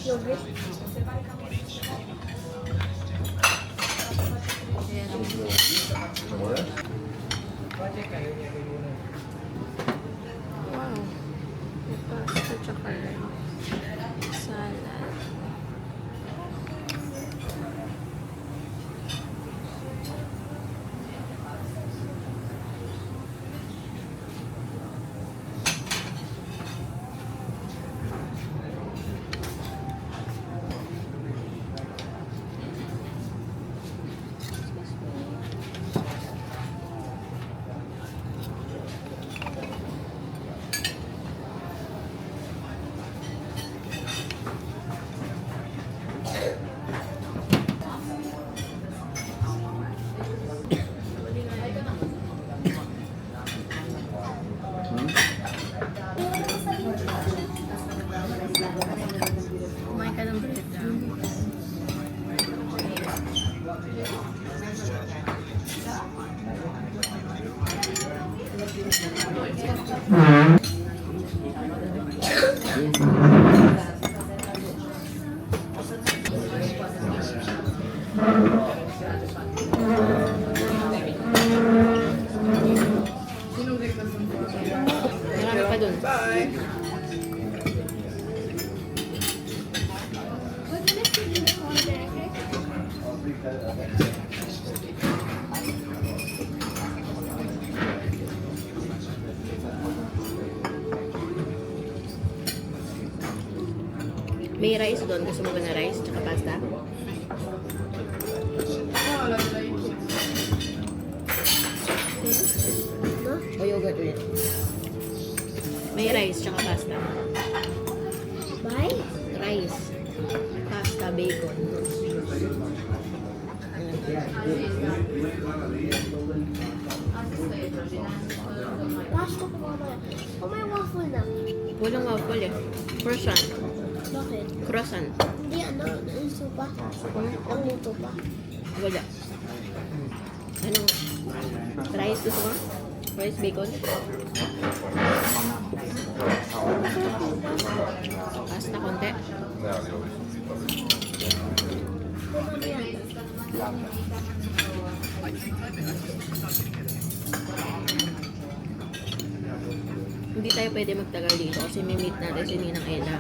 Yogurt. Wow. May pasta tsaka salad. Kumain ka ng bread lang. Marami pa dun. May rice doon. Gusto mo ba na rice tsaka pasta? O yogurt ulit. May rice tsaka pasta. Bye. Rice. Pasta, bacon. Pasta ko mamaya. O may waffle na. Walang waffle eh. Croissant. Bakit? Croissant. Hindi ano, ang sopa. Ang luto pa. Wala. Ano? Rice gusto mo? Rice, bacon? Pasta konti. Hindi tayo pwede magtagal dito kasi may meet natin si Ninang Ella.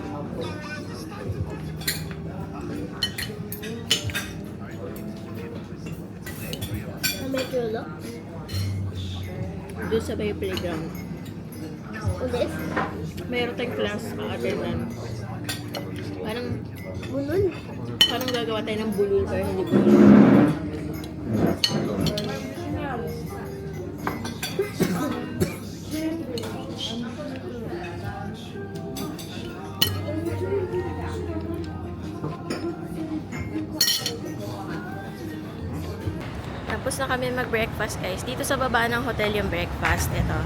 May tulo. Doon sa may playground. Ulit. Mayroon tayong class pang-attendan. Bunun. Parang gagawa tayo ng bulul pero hindi bulul. Tapos na kami mag-breakfast guys. Dito sa baba ng hotel yung breakfast. Ito.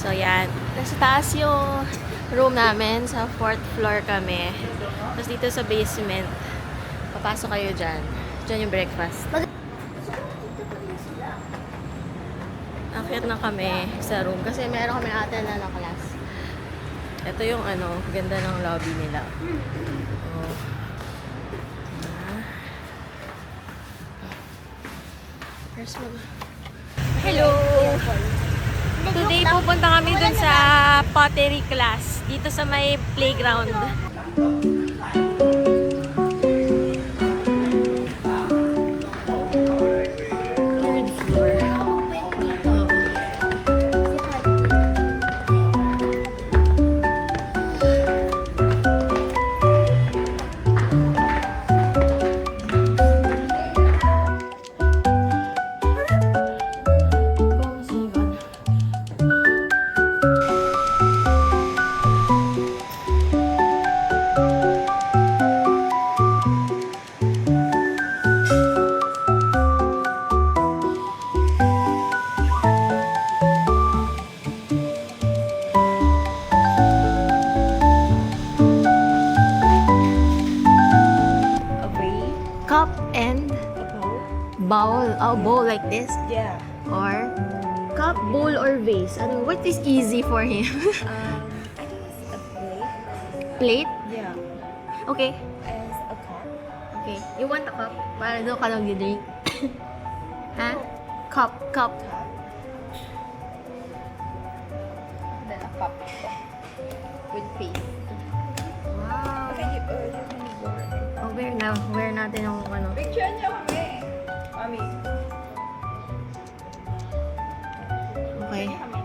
So yan. Nasa taas yung room namin. Sa 4th floor kami. Tapos dito sa basement. Papasok kayo dyan. Dyan yung breakfast. Akit na kami sa room. Kasi meron kami ate na class. Ito yung ano. Ganda ng lobby nila. Oh. Hello! Today pupunta kami dun sa pottery class dito sa may playground. Third floor. Cup and bowl. Oh, bowl like this. Yeah. Or cup, bowl or vase? Ano, what is easy for him? I think it's a plate. Plate? Yeah. Okay. And a cup. Okay. You want a cup? Para doon ka lang drink. Ha? Cup. Cup. Then a cup with face. Wow. Okay, you can go. Oh, wear natin yung ano. Picture niyo kami. Mami. Okay. Kami.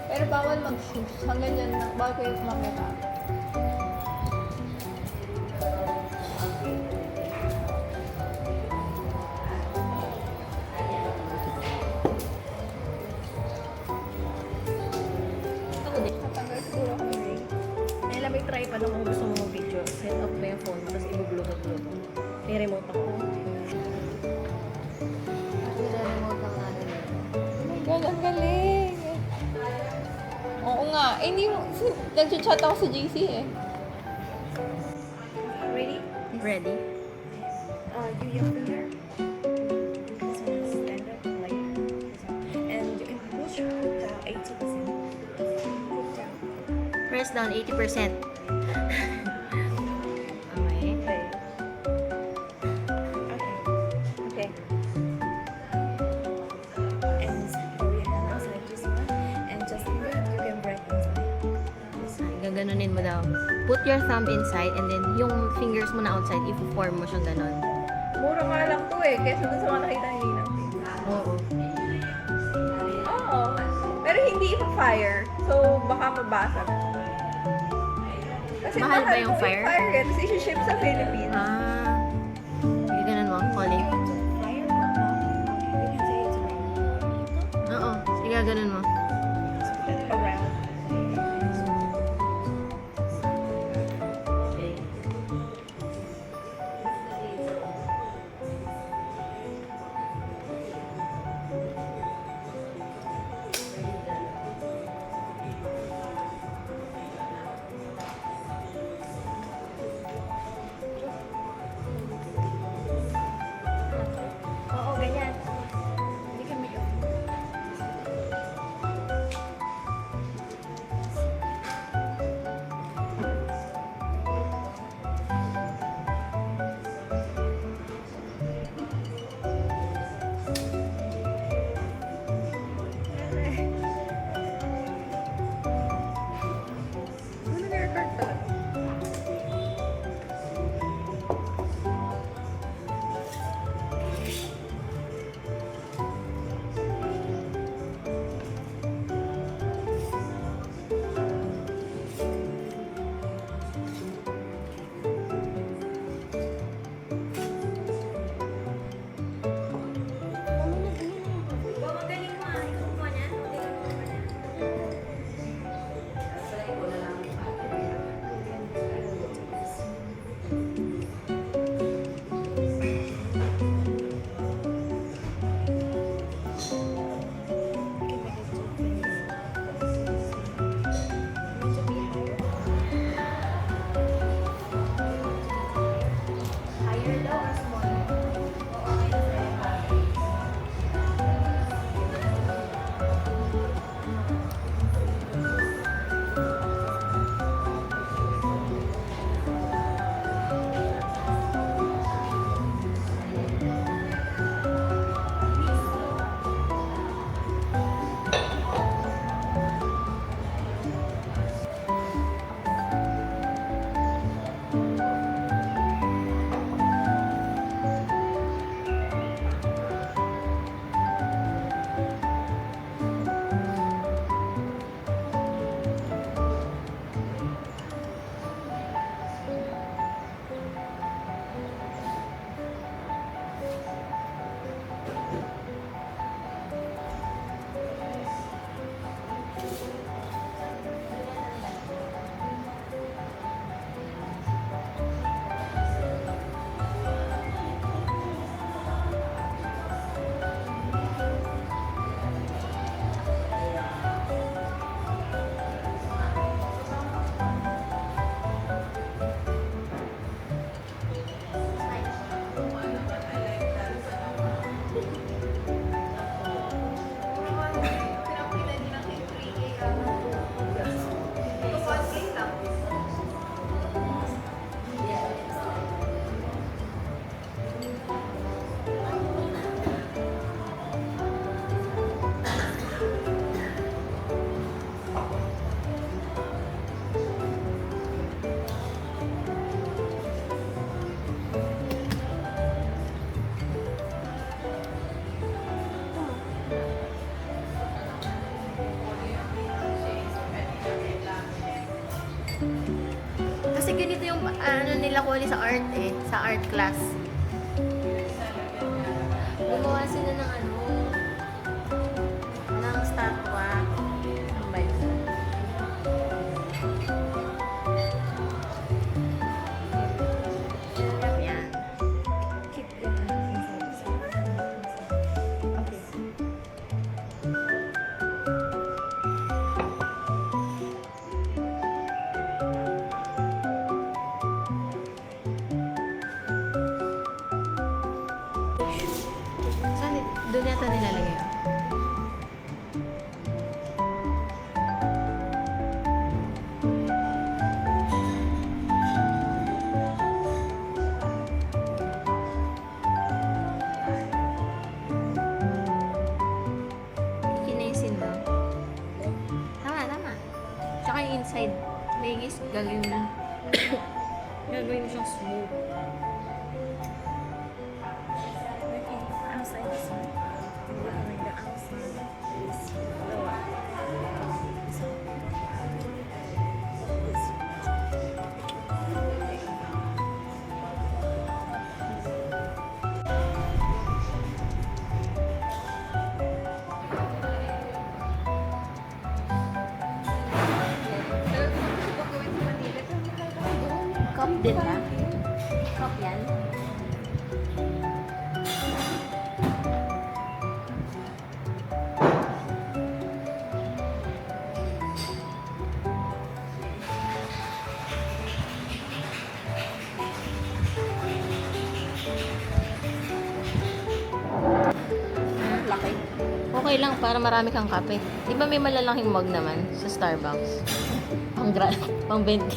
Pero bawal mag-shoes. Hanggang yan lang. Bawal kayo kumamera. Ako din. Natanggal siguro kami rin. Nila may tripod ako kung gusto mo mag-video. Set up mo yung phone mo, tapos i-bluetooth mo. May remote ako. I-remote lang natin. Oh my God, ang galing. Oo nga. Eh, hindi mo. Nag-chat ako sa JC eh. Ready? Ready? You your finger. This one is stand up like this one. And you can push the 80%. Put down. Press down 80%. Okay. Okay. Okay. And throw your hand outside this one. And just move. You can break inside. Gaganunin mo daw. Put your thumb inside and then yung fingers mo na outside, i-form mo siyang ganon. Mura nga lang to eh. Kesa dun sa mga nakita hindi lang. Oo. Oo. Pero hindi pa-fire. So, baka mabasag. Kasi Mahal ba yung fire? Fire yan. Kasi isi-ship sa Philippines. Ah. Sige, ganun mo. Calling. You want to fire? You can say it's around. Oo. Sige, ganun mo. Around. ano nila Kuli sa art eh. Sa art class. Gumawa sila ng ano, ng statwa. Ano ba yun? Yan. Keep your hands inside. Okay. Saan? Doon yata nilalagay yun. Kinesin daw. Tama, tama. Tsaka yung inside. Legis, gagawin mo. Gagawin mo siyang smooth. Okay. Outside this one. And then the outside is lower. This one. This one. Cup din ba? Cup yan? Laki. Okay lang para marami kang kape. Di ba may malalaking mug naman sa Starbucks? Pang 20.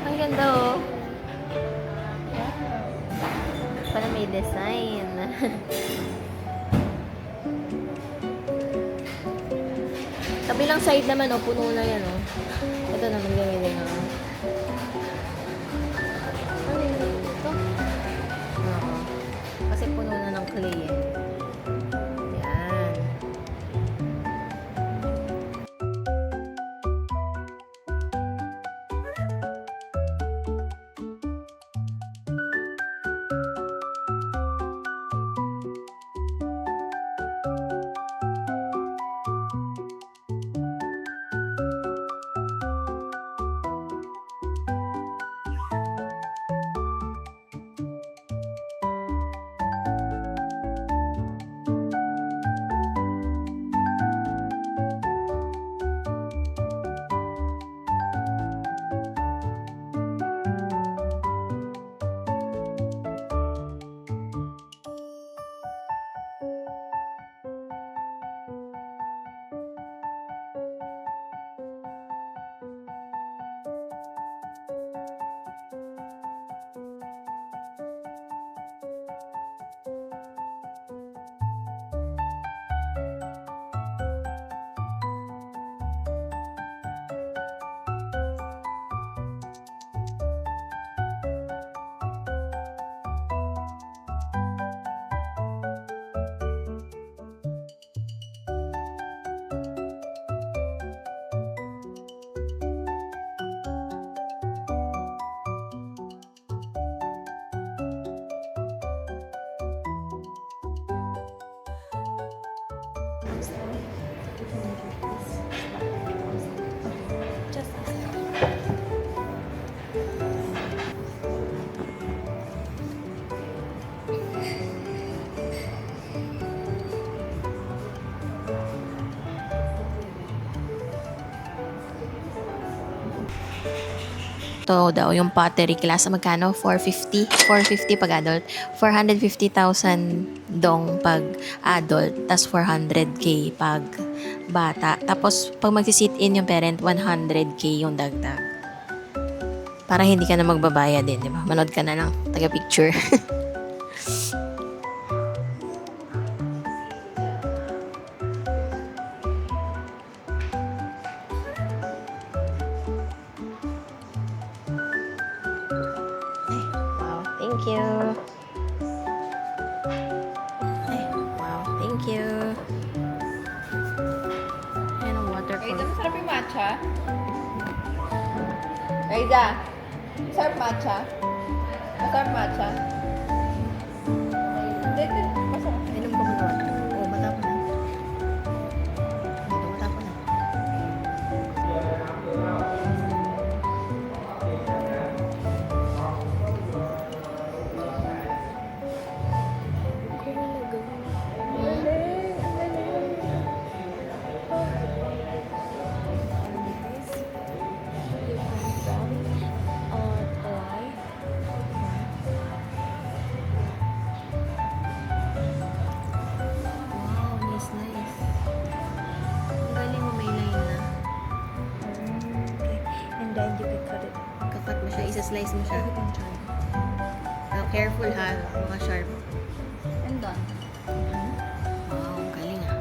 Ang ganda oh. Para may design. Kabilang side naman oh, puno na yan oh. Ito naman gamitin oh. Ano yun? Ito? Oo. Kasi puno na ng clay eh. Yan. Just Ito daw, yung pottery class, magkano? 450? 450 pag adult. 450,000 dong pag adult. Tas 400k pag bata. Tapos, pag magsisit in yung parent, 100k yung dagdag. Para hindi ka na magbabayad din, di ba? Manood ka na lang. Taga-picture. Wow, thank you. Wow, thank you. Ayan ang water Wait, for masarap yung matcha. Raisa, masarap matcha? Masarap matcha? Hindi, masarap. Inom ko muna. Oo, matapon na. Dito, matapon na. Wow, nice. Ang galing mo, may line na. Okay. And then you can cut it. Kakat mo siya, isa-slice mo siya. You can try. Oh, careful ha, mga sharp. And done. Wow, ang galing ah.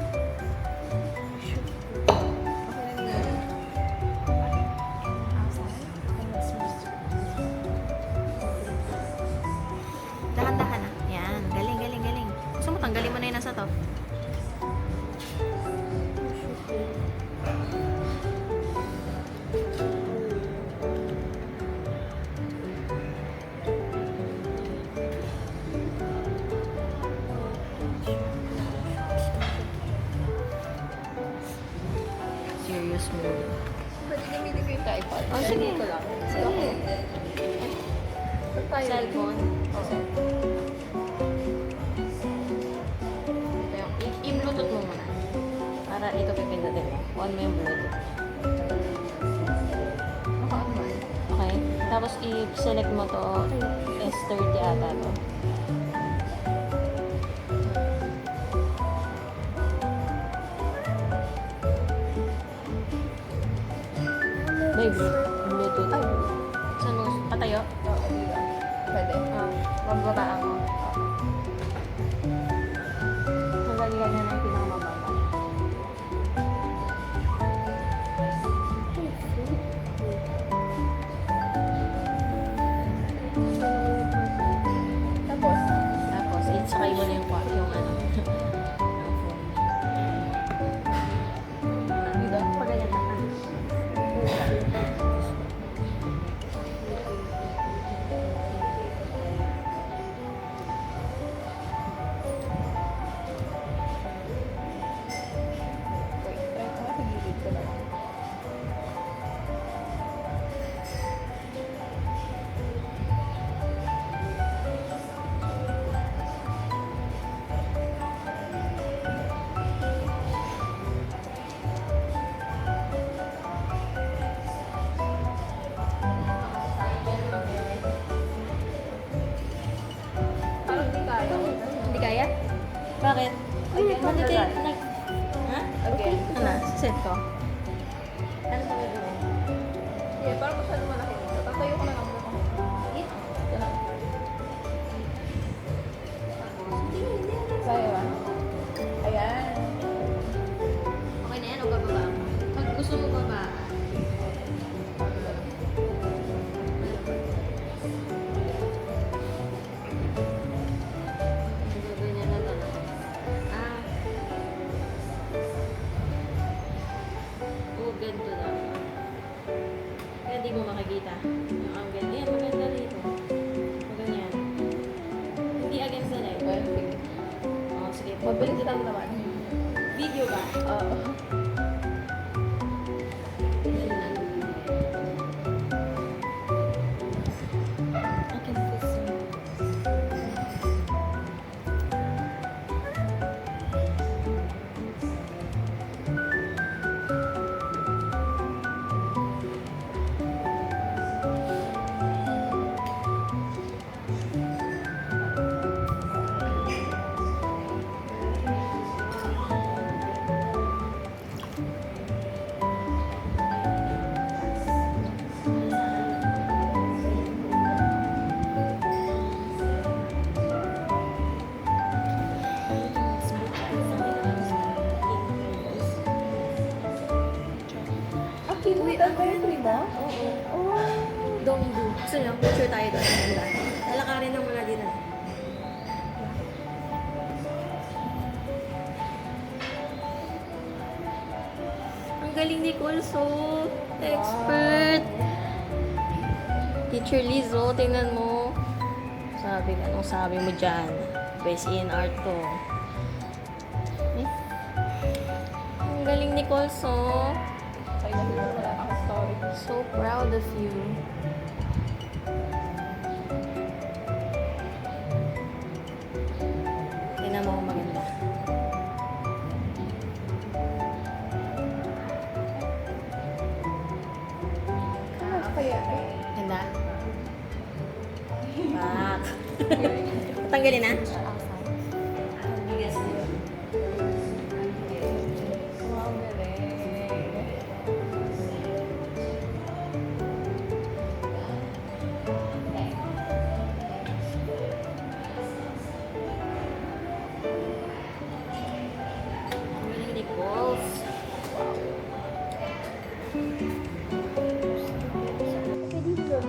Dahan-dahan ah. Yan, galing. Gusto mo, tanggalin mo na yung nasa top. Serious mode. Pwede gamitin ko yung tripod. Oh, sige. Dito lang. Sige. Tayo. Cellphone. Oo. I-bluetooth mo muna. Para ito pipindutin mo. On mo yung bluetooth. Naka-on mo. Okay? Tapos i-select mo to S30 ata to. May Bluetooth. Ay. Saan mo? Patayo? Oo, dito. Pwede. Magbabaan mo. Magbabaan na yung pinakamababa. Tapos, Tapos, sakay mo na yung ano. dito. Pag ganyan na. Wait, try ko nga sa gilid ko lang. Parang di kaya. Hindi kaya? Bakit? Again, Manigay. Ha? Again. Ano? Set ko? Ano ba gagawin? Yeah, parang masyado malaki dito. Tatayo ko na lang muna. Ganun. Kaya ba? Ayan. Okay na yan o bababa ako? Pag gusto mo baba, ganyan na to. Ganito daw. Kaya di mo makikita. Yung ang ganyan. Ayan, maganda rito. Ganyan. Hindi against the light. Well, sige. Oh, sige. Mabilis lang naman. Video ba? Oo. I can fix it. Wait, ang kaya mo? Oo. Oh. Donggu. Gusto nyo? Picture tayo doon. Lalakarin lang muna din. Ang galing ni Kulso. Expert. Teacher Liz, oh, tingnan mo. Anong sabi mo dyan? Best in art to. Eh? Ang galing ni Colso. So proud of you. Tingnan mo kung maganda. Ganda? Pak. Tanggalin na?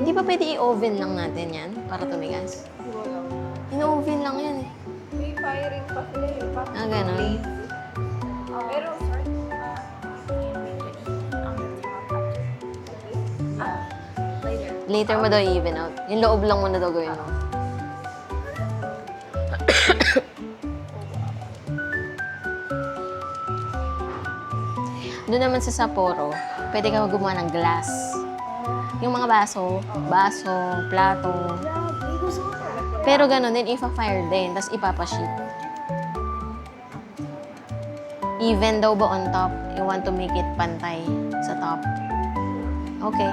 Hindi pa pwede i-oven lang natin yan para tumigas? In-oven lang yan eh. May firing pa sila eh. Ah, ganun. Pero, sorry. Later mo daw i-even out. Yung loob lang muna daw gawin mo. Doon naman sa Sapporo, pwede ka gumawa ng glass. Yung mga baso, plato. Pero gano'n din, ipa-fire din, tapos ipapa-sheet. Even daw ba on top? You want to make it pantay sa top. Okay.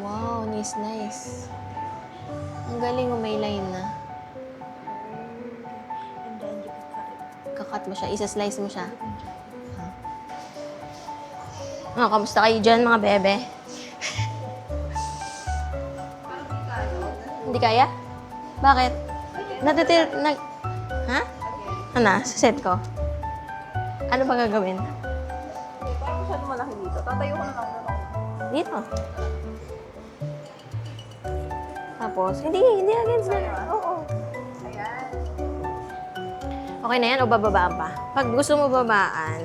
Wow, nice. Ang galing, may line na. And then you can cut it. Kakat mo siya, isa-slice mo siya. Kamusta kayo dyan, mga bebe? Hindi kaya? Bakit? Ha? Ano? Sa set ko? Ano ba gagawin? Parang masyado malaki dito. Tatayo ko na lang doon. Dito. Tapos, hindi against na. Oo. Ayan. Okay na yan o bababaan pa? Pag gusto mo babaan,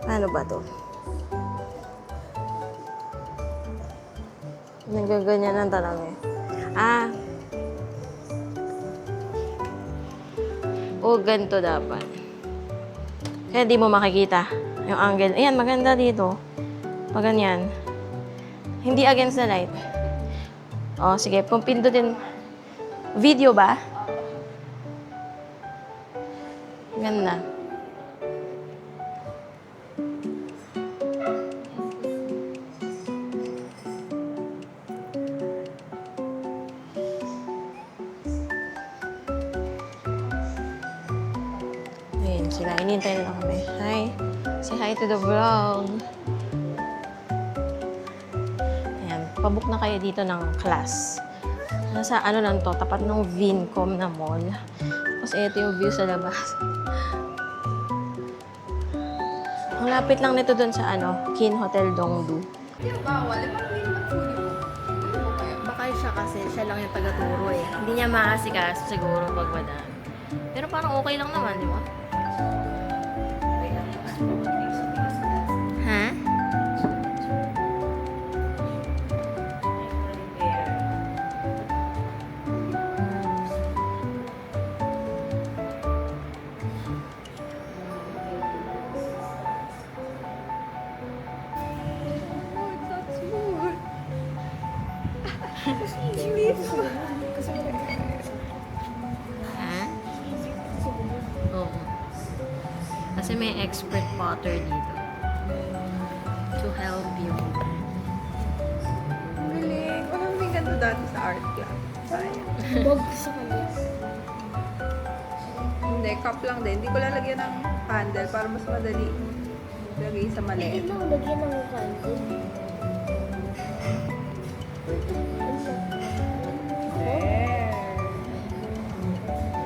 ano ba to? Nagaganyan ang tanong eh. O ganito dapat. Kaya di mo makikita yung angle. Ayan, maganda dito. Pag ganyan. Hindi against the light. O, sige. Kung pindutin. Video ba? Ganda. Ayun, sila. Inintay na kami. Hi. Say hi to the vlog. Ayan. Pabook na kayo dito ng class. Nasa ano lang to, tapat ng Vincom na mall. Tapos ito yung view sa labas. Ang lapit lang nito dun sa Kin Hotel Dongdu. Bawal. Parang hindi naman fully Baka siya kasi, siya lang yung taga-turo eh. Hindi niya maasikas siguro pag madami. Pero parang okay lang naman, di ba? Ha? Ha? Oo. Kasi may expert potter dito. To help you. Galing. Walang may ganito dati sa art class. Sayang. Bog sa kanya. Hindi, cup lang din. Hindi ko lalagyan ng handle para mas madali lagay sa Hindi maliit. mo lagyan ng candle.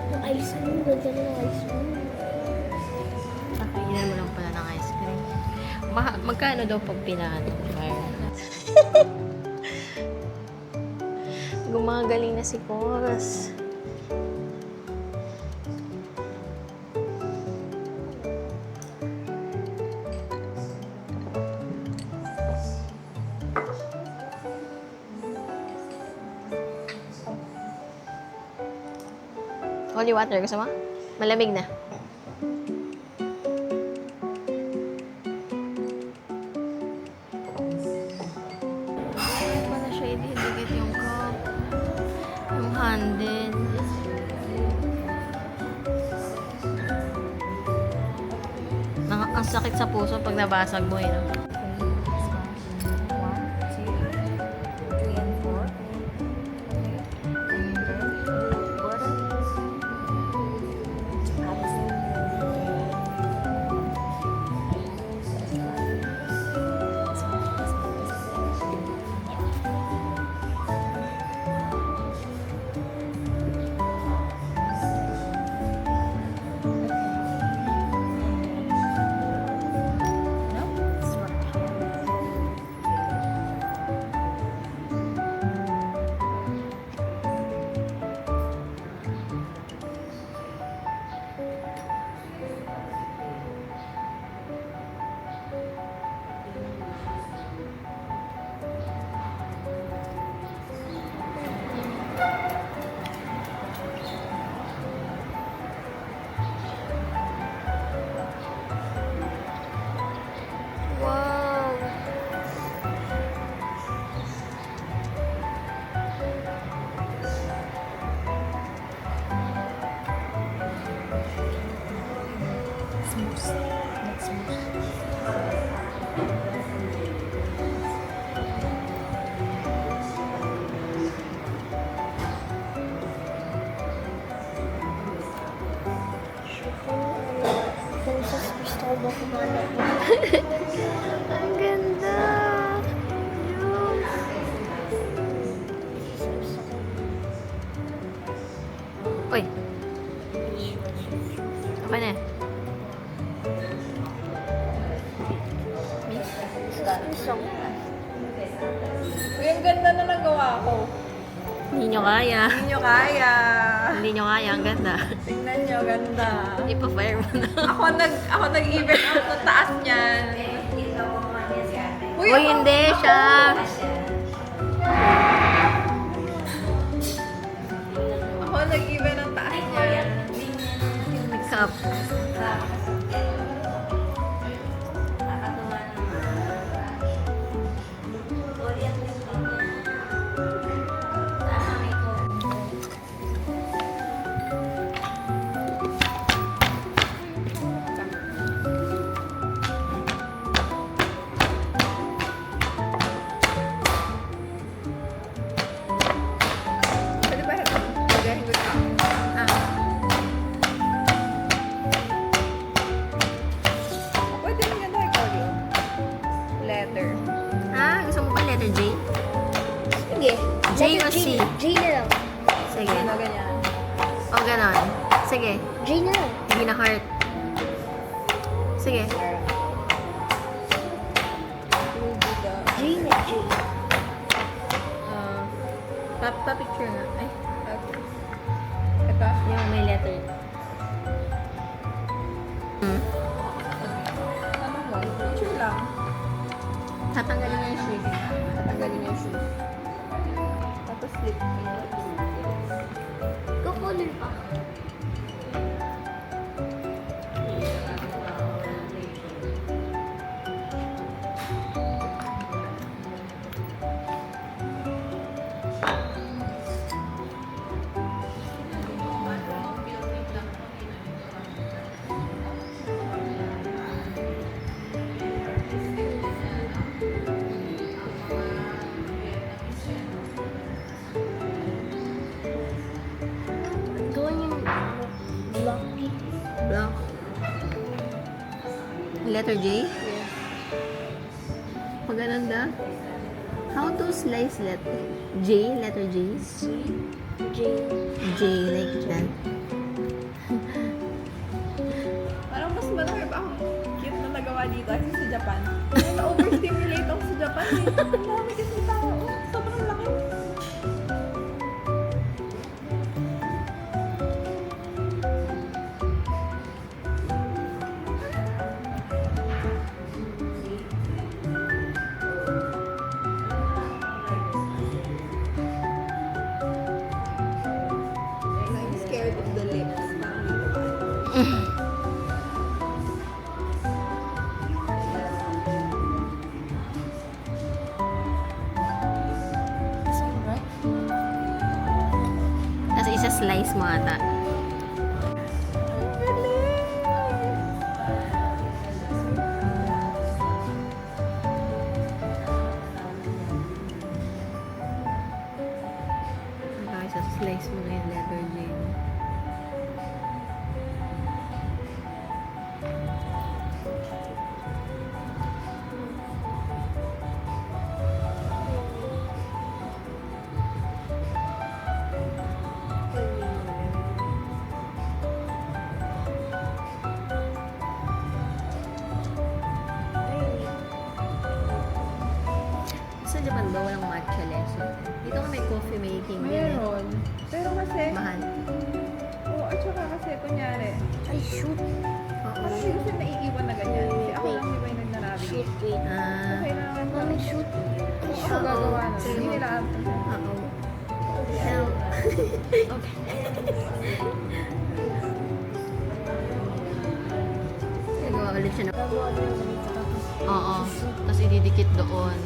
Yung ice cream, lagyan ng ice cream. Kakainin mo lang pala ng ice cream. Magkano daw pag pinahan ng fire? Gumagaling na si Kos. Holy water, gusto mo? Malamig na. Ayan pala siya, ididikit yung cup. Yung handle. Ang sakit sa puso pag nabasag mo eh. No? Wow! Princess Cristobal kumala po. Ang ganda! Yun. Uy! Okay na. Uy, ang ganda na nagawa ko. Hindi nyo kaya. Hindi nyo kaya. Hindi nyo kaya. Ang ganda. Tingnan nyo, ganda. Ipa-fire mo na. Ako nag-even out ng taas niyan. Uy, hindi siya. Ako nag-even ang taas niyan. Cup. Pwede ba ito? Lagayin ko ito. Pwede rin yan tayo ko letter. Ah, gusto mo ba letter J? Sige. J o C? J na lang. Sige. Ano ganyan? O, ganon. Sige. J na lang. Hindi na heart. Sige. J na J. Pa-picture nga. Ay, Okay. Ito? yung may letter. Ano mo? Picture lang. Tatanggalin niya yung shoe. Tatanggalin yung shoe. Tapos slip. Kukunin pa. Gawin yung blocky. Block. Letter J? Pag ganun da? How to slice letter? J? Letter J? J. J, like that. Parang mas marami akong cute na nagawa dito kasi sa Japan. Kaya na-overstimulate ako sa Japan eh. Ang dami kasi tao. Sobrang laki. Tapos isa slice mo ata. Isa slice mo na yung letter J. Sa Japan ba walang matcha lesson? Dito ka may coffee making din eh. Meron. Pero kasi, Mahal. oo, at saka kasi, kunyari, Ay, shoot. parang hindi ko siya naiiwan na ganyan. Kasi ako lang di ba yung nag-navigate. Wait. Ah, Kailangan ko, Mami, shoot. ako gagawa nun. Hindi nila alam. oo. Help. Okay. Nagawa ulit siya na. Gagawa na yung ganito. Tapos, Oo. Tapos ididikit doon.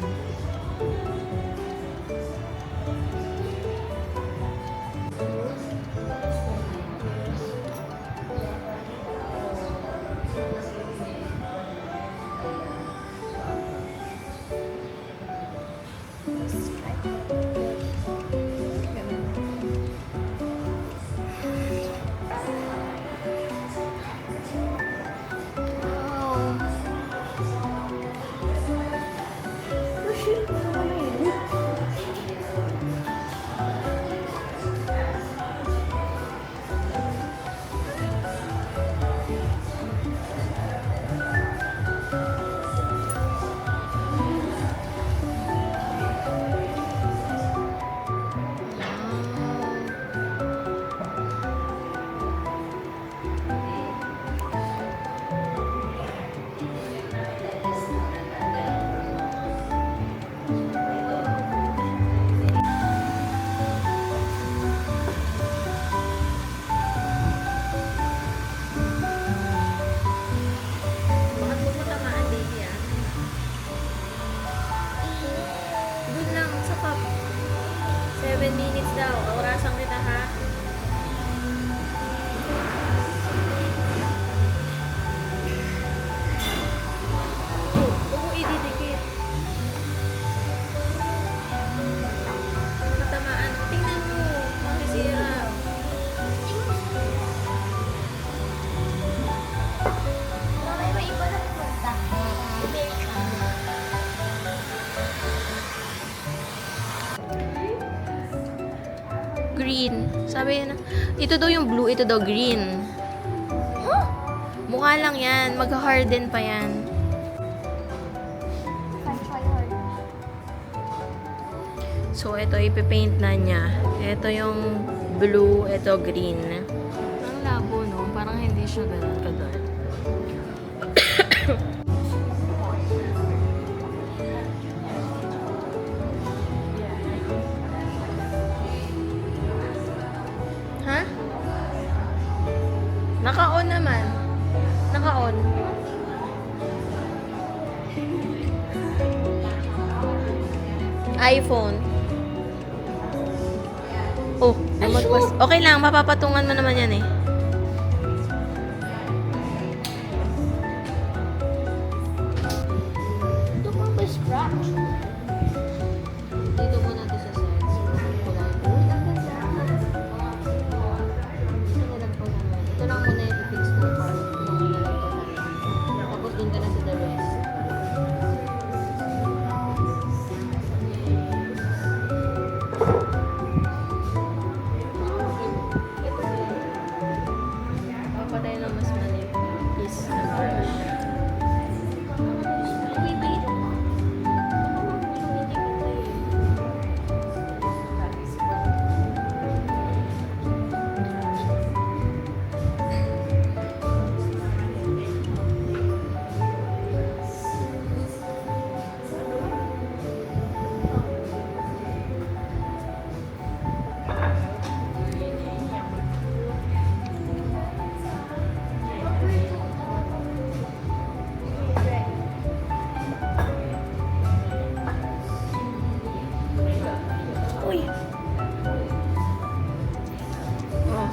Bakit mo mo tamaan, baby, ah? Doon lang, sa cup. 7 minutes daw. Orasan kita, ha? Oh, huwag mo ididikit. Matamaan. Tingnan mo. Makisira. Mami, may iba na pupunta. American. Green. Sabi na, ito daw yung blue, ito daw green. Mukha lang yan. Mag-harden pa yan. Try hard. So, ito, ipipaint na niya. Ito yung blue, ito green. Ang labo, no? Parang hindi siya ganun ka-dark. Ha? Naka-on naman. Naka-on. iPhone. Oh, lumagpas. Okay lang, mapapatungan mo naman yan eh. Ito pa ba scratch? Dito muna ito sa sides. Uy, ang ganda. Ito lang muna yung i-fix ng part. Ito lang nalagpasan. Tapos dun ka na sa the rest.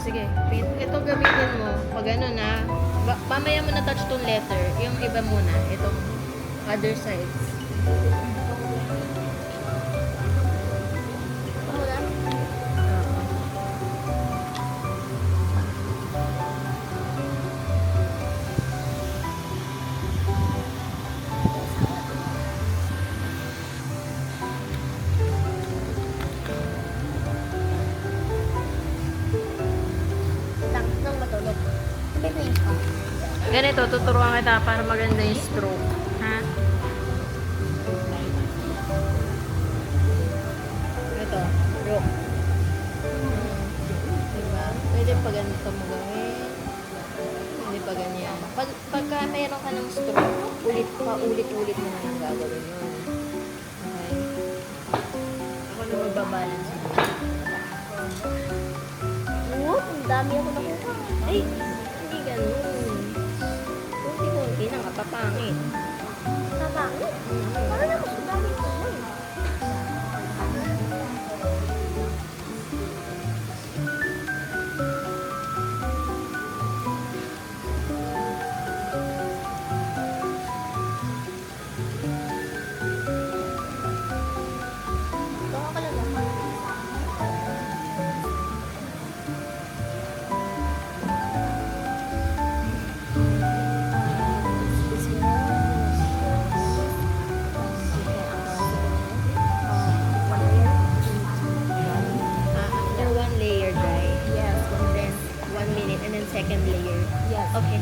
sige. Ito gamitin mo. Pag ano na, mamaya mo na touch tong letter. Yung iba muna. Itong other sides. Ito muna. Nang matulog. Pipin ko. Ganito, tuturuan kita para maganda yung stroke. Ha? Ito, stroke. Diba? Pwede pa ganito mo gawin. Pwede pa ganyan. Pagka mayroon ka ng stroke, ulit-ulit mo na lang gagawin yun. Okay? Ako na magbabalance mo. Whoop, ang dami ako nakuha. Ay, hindi ganun. Kunti-kunti na kapapangit. Kapangit. Parang ako sa dami ko. Baka ka lang ako. After one layer dry, Yes, then 1 minute, and then second layer. Yes. Okay.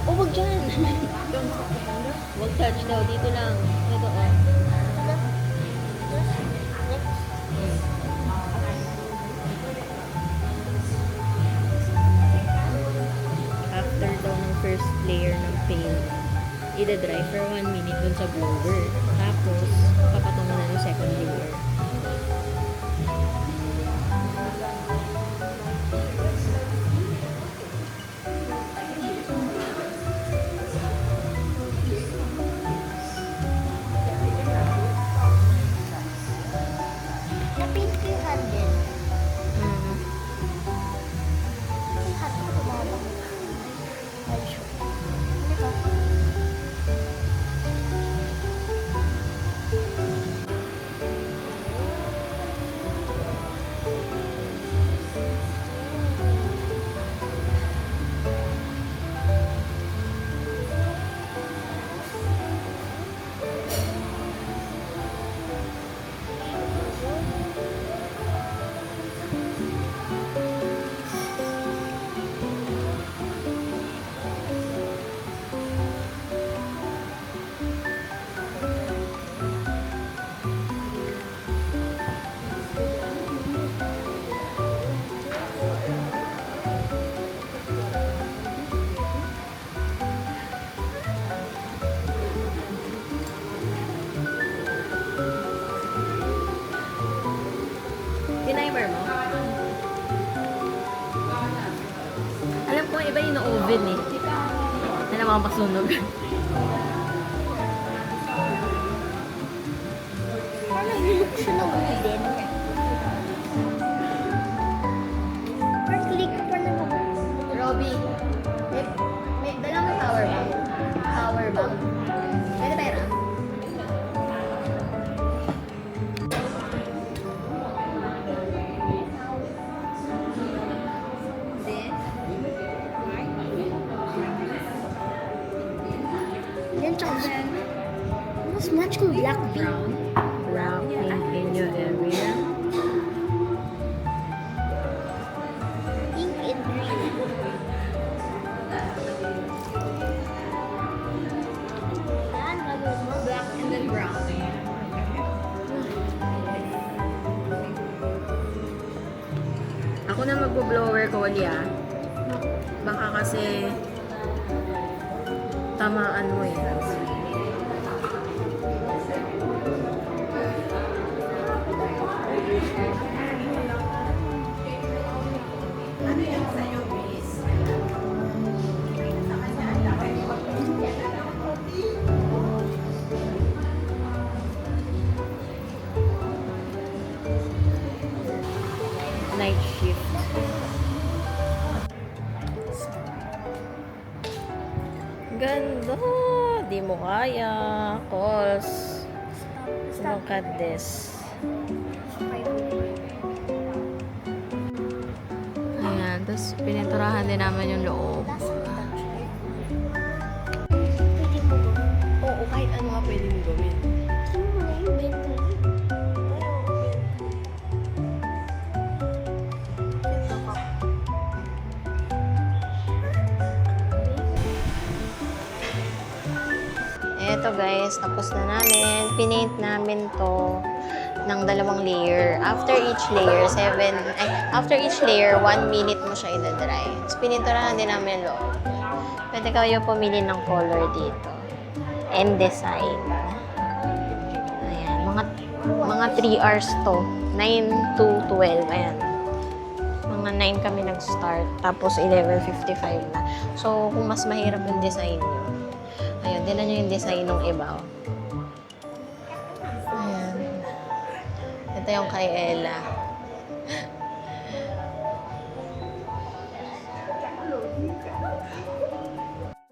Oh, wag dyan. Wag touch daw. Dito lang. Ito, oh. After daw ng first layer ng paint, ida-dry for 1 minute dun sa blower. Tapos, papatungan na yung second layer. Napin ko yung handle. Mm. Yung handle ko tumawag. Ay, sure. Ano ba? Tinimer mo? Alam ko, iba yung oven eh. Alam mo, masunog. Parang look siya ng oven. Parang click pa na ako. Robby, may dala mo power bank? Power bank? Pwede pera? Yan, tsaka mas match kong black bean. Brown pink in your area. Pink and green. Yan, gagawin mo. Black and then brown. Ako na magbo-blower ko ulit ah. Baka kasi tamaan mo eh. night shift. Ganda! Di mo kaya. Calls. Look at this. Ayan. Tapos, pininturahan din naman yung loob. Pwede mo ba? Oo, kahit ano nga pwede mo gawin. Yung bento. Eto guys, tapos na namin. Pinaint namin to ng 2 layer. After each layer, 1 minute mo siya i-dry. Tapos pininturahan din namin yung loob. Pwede kayo pumili ng color dito. And design. Ayan, mga 3 hours to. 9 to 12. Ayan. Mga 9 kami nag-start. Tapos 11:55 na. So, kung mas mahirap yung design nyo, ayun, tinan nyo yung design ng iba. Oh. Ayan. Ito yung kay Ella.